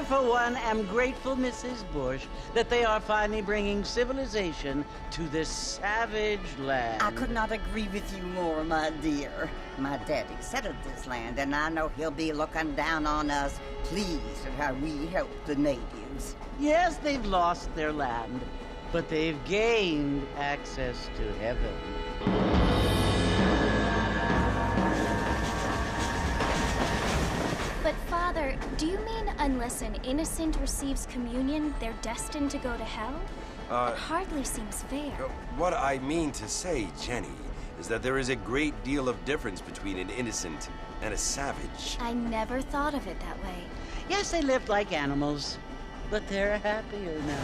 for one, am grateful, Mrs. Bush, that they are finally bringing civilization to this savage land. I could not agree with you more, my dear. My daddy settled this land, and I know he'll be looking down on us, pleased at how we help the natives. Yes, they've lost their land, but they've gained access to heaven. But Father, do you mean unless an innocent receives communion, they're destined to go to hell? It hardly seems fair. What I mean to say, Jenny, is that there is a great deal of difference between an innocent and a savage. I never thought of it that way. Yes, they lived like animals, but they're happier now.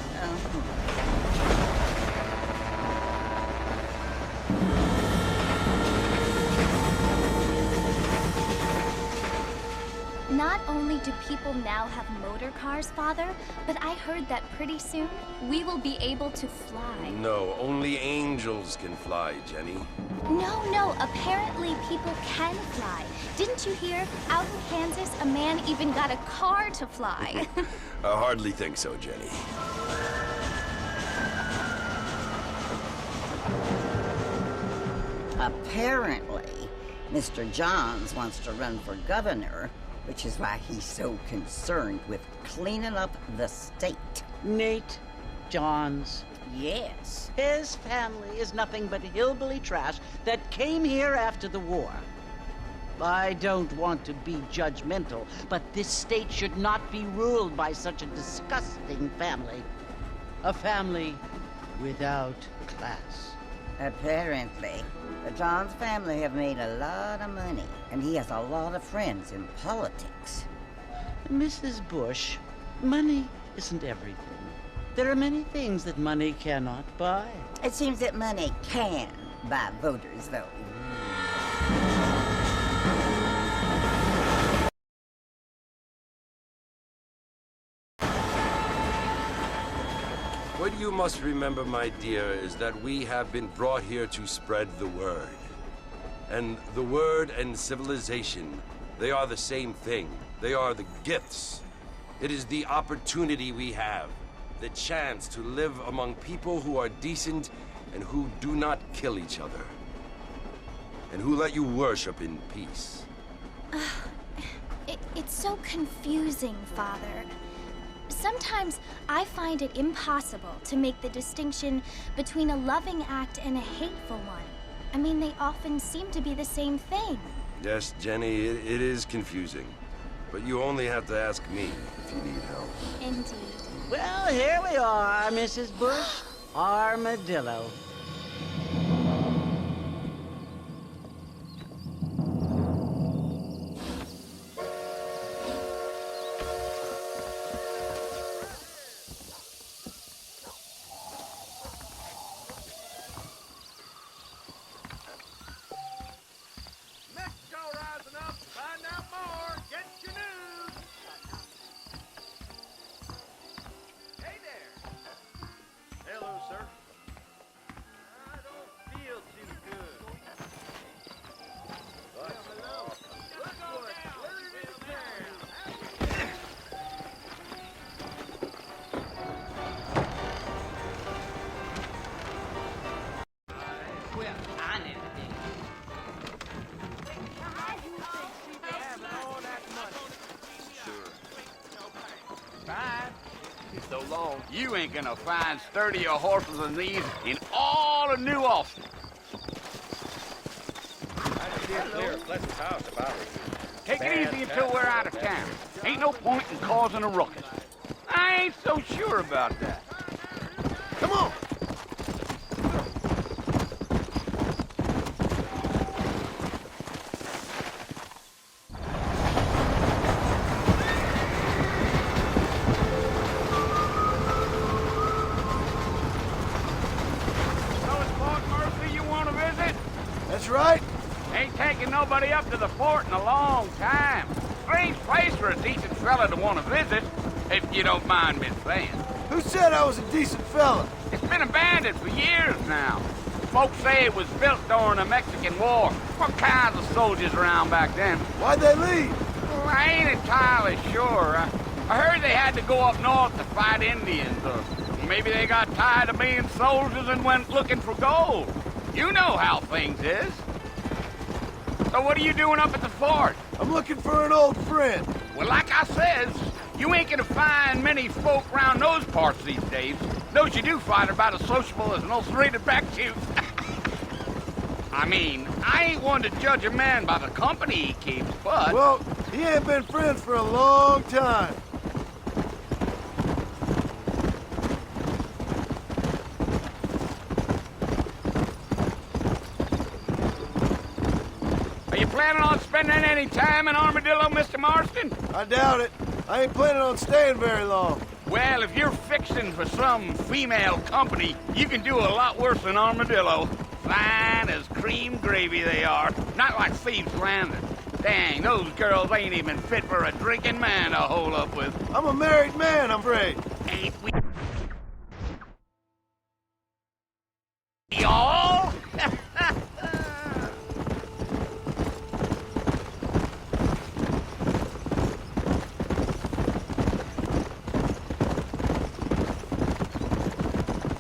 Not only do people now have motor cars, Father, but I heard that pretty soon we will be able to fly. No, only angels can fly, Jenny. No, apparently people can fly. Didn't you hear? Out in Kansas, a man even got a car to fly. I hardly think so, Jenny. Apparently, Mr. Johns wants to run for governor, which is why he's so concerned with cleaning up the state. Nate Johns. Yes. His family is nothing but hillbilly trash that came here after the war. I don't want to be judgmental, but this state should not be ruled by such a disgusting family. A family without class. Apparently, the Johns family have made a lot of money, and he has a lot of friends in politics. Mrs. Bush, money isn't everything. There are many things that money cannot buy. It seems that money can buy voters, though. What you must remember, my dear, is that we have been brought here to spread the word. And the word and civilization, they are the same thing. They are the gifts. It is the opportunity we have, the chance to live among people who are decent and who do not kill each other. And who let you worship in peace. It's so confusing, Father. Sometimes I find it impossible to make the distinction between a loving act and a hateful one. I mean, they often seem to be the same thing. Yes, Jenny, it is confusing. But you only have to ask me if you need help. Indeed. Well, here we are, Mrs. Bush. Armadillo. So long, you ain't gonna find sturdier horses than these in all of New Austin. Take it easy until we're out of town. Ain't no point in causing a ruckus. I ain't so sure about that. Come on! Right? Ain't taking nobody up to the fort in a long time. Strange place for a decent fella to want to visit, if you don't mind me saying. Who said I was a decent fella? It's been abandoned for years now. Folks say it was built during the Mexican War. What kinds of soldiers around back then? Why'd they leave? Well, I ain't entirely sure. I heard they had to go up north to fight Indians, or maybe they got tired of being soldiers and went looking for gold. You know how things is. So what are you doing up at the fort? I'm looking for an old friend. Well, like I says, you ain't gonna find many folk round those parts these days. Those you do find are about as sociable as an ulcerated back tooth. I mean, I ain't one to judge a man by the company he keeps, but... Well, he ain't been friends for a long time. Are you planning on spending any time in Armadillo, Mr. Marston? I doubt it. I ain't planning on staying very long. Well, if you're fixing for some female company, you can do a lot worse than Armadillo. Fine as cream gravy they are. Not like Thieves' Landing. Dang, those girls ain't even fit for a drinking man to hole up with. I'm a married man, I'm afraid. Ain't we all?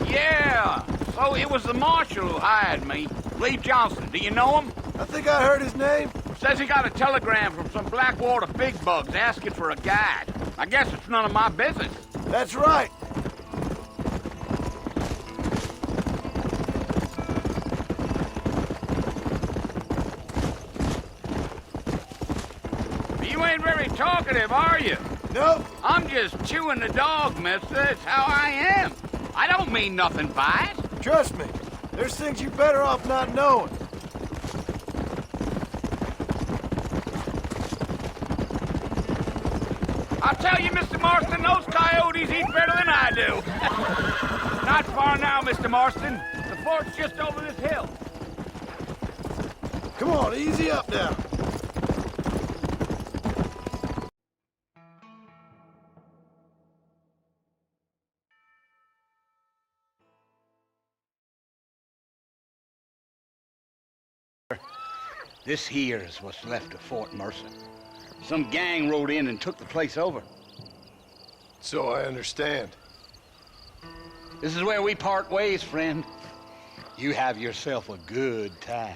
Yeah, so it was the marshal who hired me. Lee Johnson, do you know him? I think I heard his name. Says he got a telegram from some Blackwater big bugs asking for a guide. I guess it's none of my business. That's right. You ain't very talkative, are you? Nope. I'm just chewing the dog, mister. That's how I am. I don't mean nothing by it. Trust me. There's things you're better off not knowing. I'll tell you, Mr. Marston, those coyotes eat better than I do. Not far now, Mr. Marston. The fort's just over this hill. Come on, easy up now. This here is what's left of Fort Mercer. Some gang rode in and took the place over. So I understand. This is where we part ways, friend. You have yourself a good time.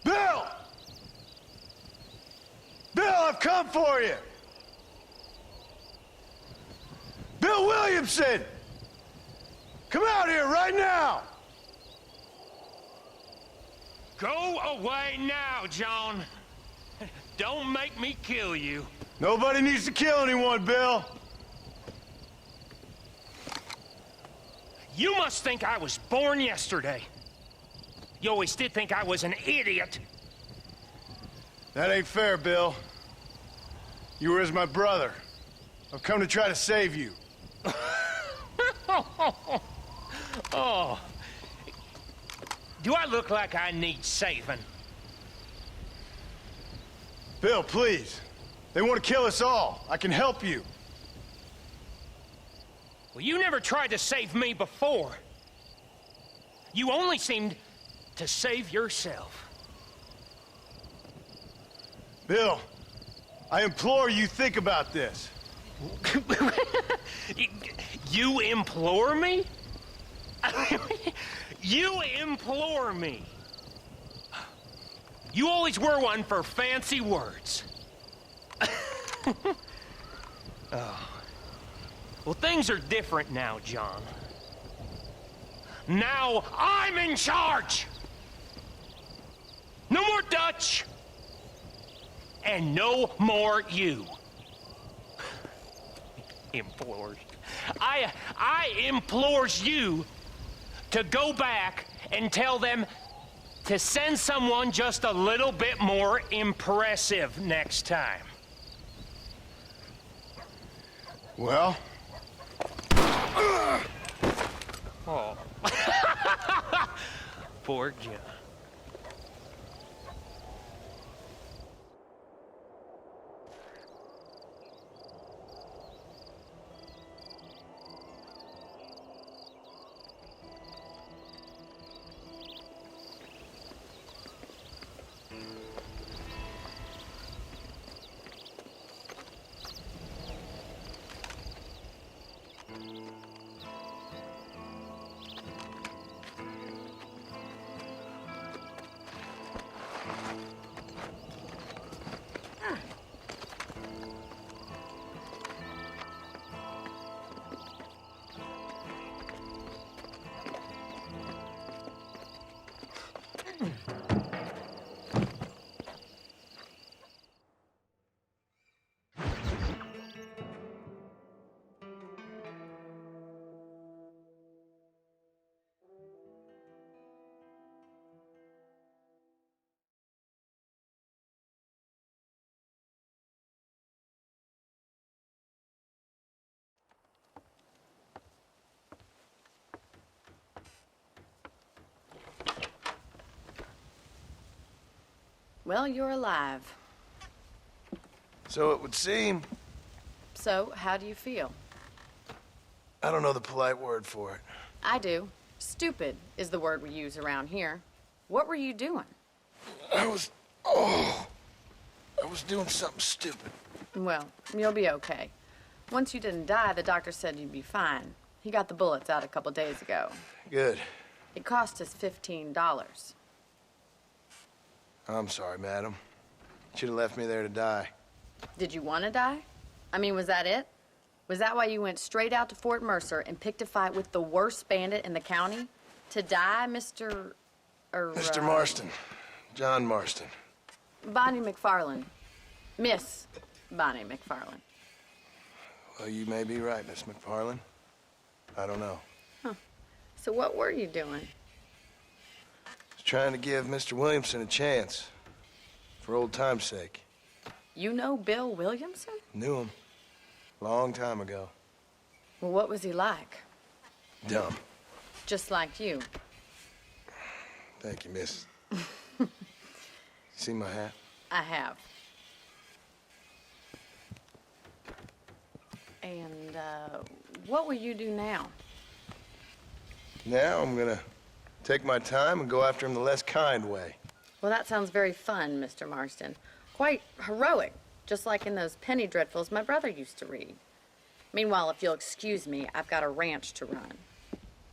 Bill! Bill, I've come for you! Bill Williamson! Come out here right now! Go away now, John. Don't make me kill you. Nobody needs to kill anyone, Bill. You must think I was born yesterday. You always did think I was an idiot. That ain't fair, Bill. You were as my brother. I've come to try to save you. Oh. Do I look like I need saving? Bill, please. They want to kill us all. I can help you. Well, you never tried to save me before. You only seemed to save yourself. Bill, I implore you think about this. You implore me? You implore me. You always were one for fancy words. Oh. Well, things are different now, John. Now I'm in charge! No more Dutch! And no more you. Implores. I implores you to go back and tell them to send someone just a little bit more impressive next time. Well? Oh. Poor John. Well, you're alive. So it would seem. So, how do you feel? I don't know the polite word for it. I do. Stupid is the word we use around here. What were you doing? I was doing something stupid. Well, you'll be okay. Once you didn't die, the doctor said you'd be fine. He got the bullets out a couple days ago. Good. It cost us $15. I'm sorry, madam. Should have left me there to die. Did you want to die? I mean, was that it? Was that why you went straight out to Fort Mercer and picked a fight with the worst bandit in the county? To die, Mr. Mr. Marston. John Marston. Bonnie McFarland. Miss Bonnie McFarland. Well, you may be right, Miss McFarland. I don't know. Huh. So what were you doing? Trying to give Mr. Williamson a chance. For old time's sake. You know Bill Williamson? Knew him. Long time ago. Well, what was he like? Dumb. Just like you. Thank you, miss. See my hat? I have. And, what will you do now? Now I'm gonna take my time and go after him the less kind way. Well, that sounds very fun, Mr. Marston. Quite heroic, just like in those penny dreadfuls my brother used to read. Meanwhile, if you'll excuse me, I've got a ranch to run.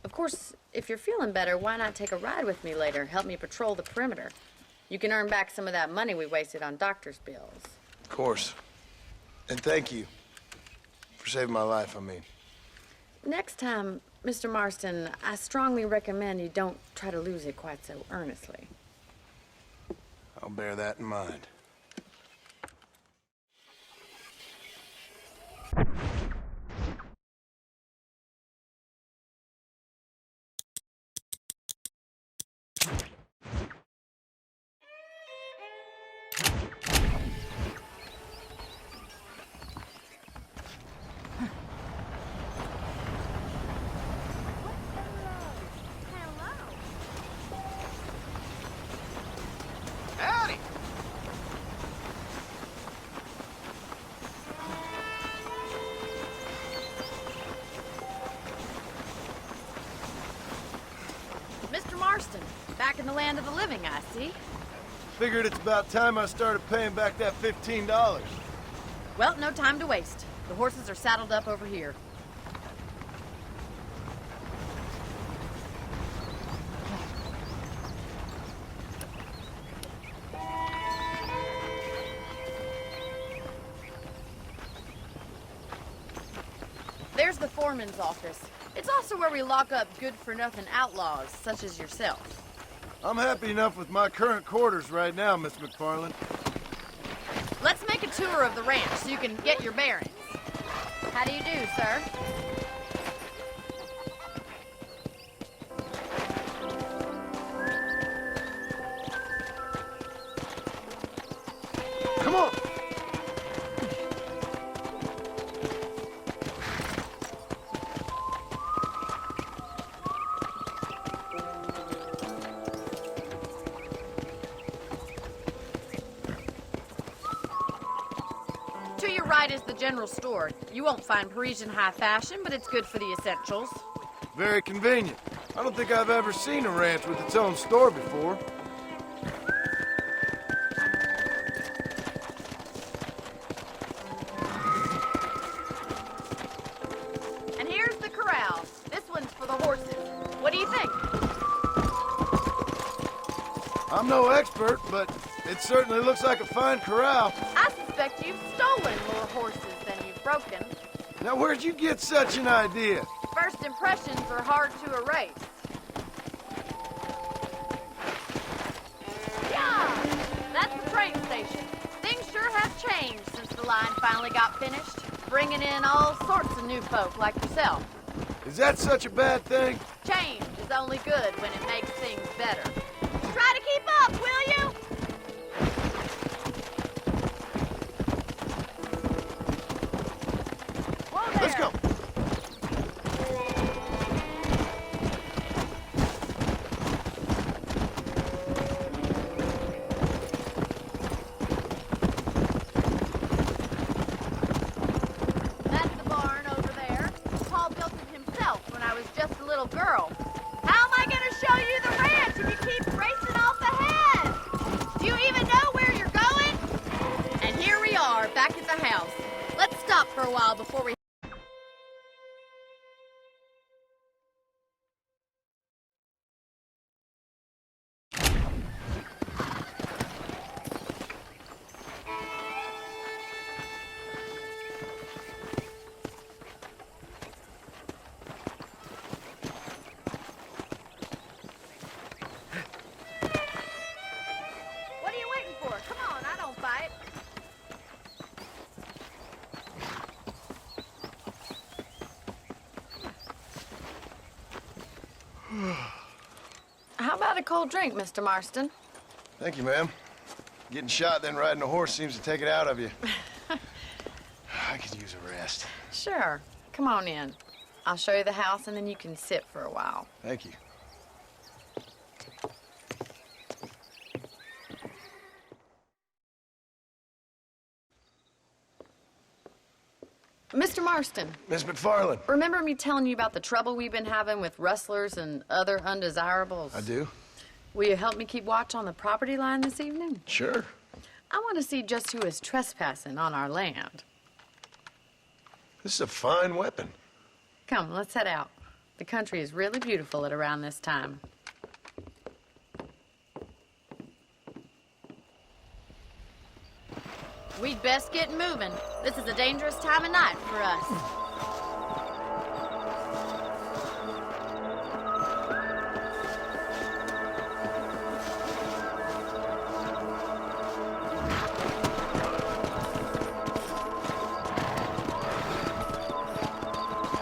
Of course, if you're feeling better, why not take a ride with me later? Help me patrol the perimeter. You can earn back some of that money we wasted on doctor's bills. Of course. And thank you for saving my life, I mean. Next time, Mr. Marston, I strongly recommend you don't try to lose it quite so earnestly. I'll bear that in mind. Howdy. Mr. Marston, back in the land of the living, I see. Figured it's about time I started paying back that $15. Well, no time to waste. The horses are saddled up over here. There's the foreman's office. It's also where we lock up good-for-nothing outlaws, such as yourself. I'm happy enough with my current quarters right now, Miss McFarland. Let's make a tour of the ranch so you can get your bearings. How do you do, sir? Come on! To your right is the general store. You won't find Parisian high fashion, but it's good for the essentials. Very convenient. I don't think I've ever seen a ranch with its own store before. And here's the corral. This one's for the horses. What do you think? I'm no expert, but it certainly looks like a fine corral. I suspect you've stolen more horses than you've broken. Now, where'd you get such an idea? First impressions are hard to erase. Yeah! That's the train station. Things sure have changed since the line finally got finished, bringing in all sorts of new folk like yourself. Is that such a bad thing? Change is only good when it makes things better. Try to keep up, will you? Whoa there. Let's go. That's the barn over there. Paul built it himself when I was just a little girl. How am I going to show you the ranch if you keep racing off ahead? Do you even know where you're going? And here we are, back at the house. Let's stop for a while before we... What are you waiting for? Come on, I don't fight. How about a cold drink, Mr. Marston? Thank you, ma'am. Getting shot, then riding a horse seems to take it out of you. I could use a rest. Sure. Come on in. I'll show you the house, and then you can sit for a while. Thank you. Mr. Marston, Miss McFarland. remember me telling you about the trouble we've been having with rustlers and other undesirables? I do? Will you help me keep watch on the property line this evening? Sure. I want to see just who is trespassing on our land. This is a fine weapon. Come, let's head out. The country is really beautiful at around this time. We'd best get moving. This is a dangerous time of night for us.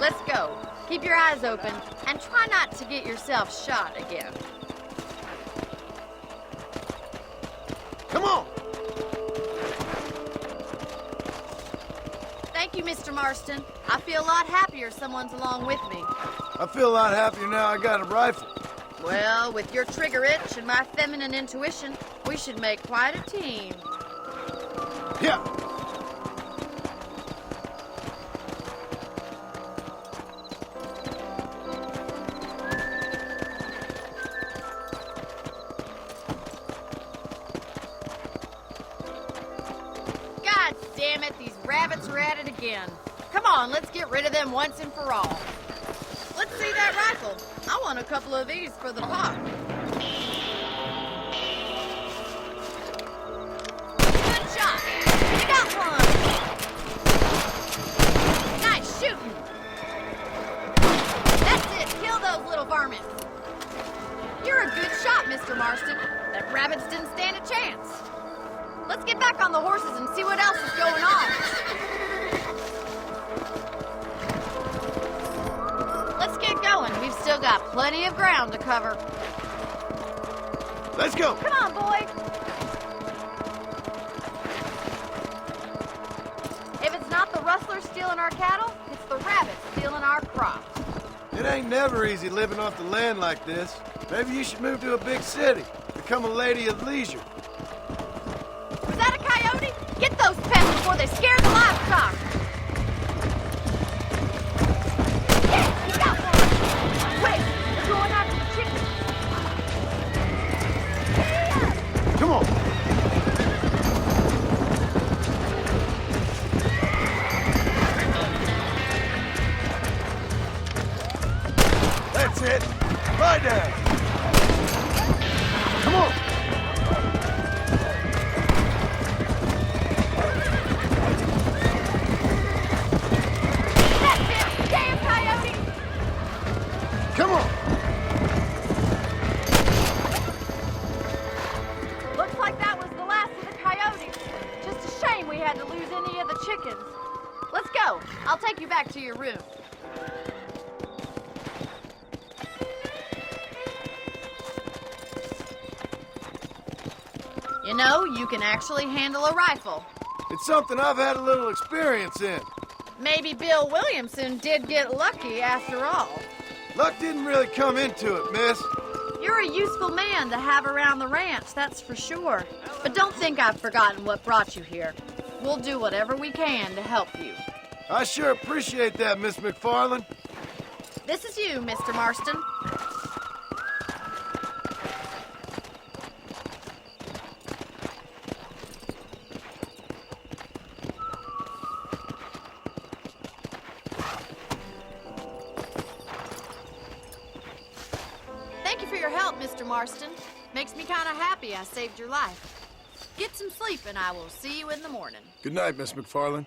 Let's go. Keep your eyes open and try not to get yourself shot again. Come on! Thank you, Mr. Marston. I feel a lot happier someone's along with me. I feel a lot happier now I got a rifle. Well, with your trigger itch and my feminine intuition, we should make quite a team. Yeah. God damn it, these rabbits are at it again. Come on, let's get rid of them once and for all. Let's see that rifle. I want a couple of these for the pot. Good shot. You got one. Nice shooting. Mr. Marston. That rabbits didn't stand a chance. Let's get back on the horses and see what else is going on. Let's get going. We've still got plenty of ground to cover. Let's go. Come on, boy. If it's not the rustlers stealing our cattle, it's the rabbits stealing our crops. It ain't never easy living off the land like this. Maybe you should move to a big city. Become a lady of leisure. Was that a coyote? Get those pests before they scare the livestock. Yeah, you got one. Wait, they're going after the chickens. Come on. That's it. Lie down. Come on. That's it. Damn coyote. Come on. Looks like that was the last of the coyotes. Just a shame we had to lose any of the chickens. Let's go. I'll take you back to your room. You know, you can actually handle a rifle. It's something I've had a little experience in. Maybe Bill Williamson did get lucky after all. Luck didn't really come into it, miss. You're a useful man to have around the ranch, that's for sure. But don't think I've forgotten what brought you here. We'll do whatever we can to help you. I sure appreciate that, Miss McFarland. This is you, Mr. Marston. Thank you for your help, Mr. Marston. Makes me kind of happy I saved your life. Get some sleep and I will see you in the morning. Good night, Miss McFarland.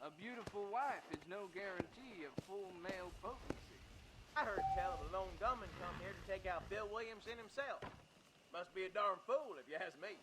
A beautiful wife is no guarantee of full male potency. I heard tell of a lone gunman come here to take out Bill Williamson himself. Must be a darn fool if you ask me.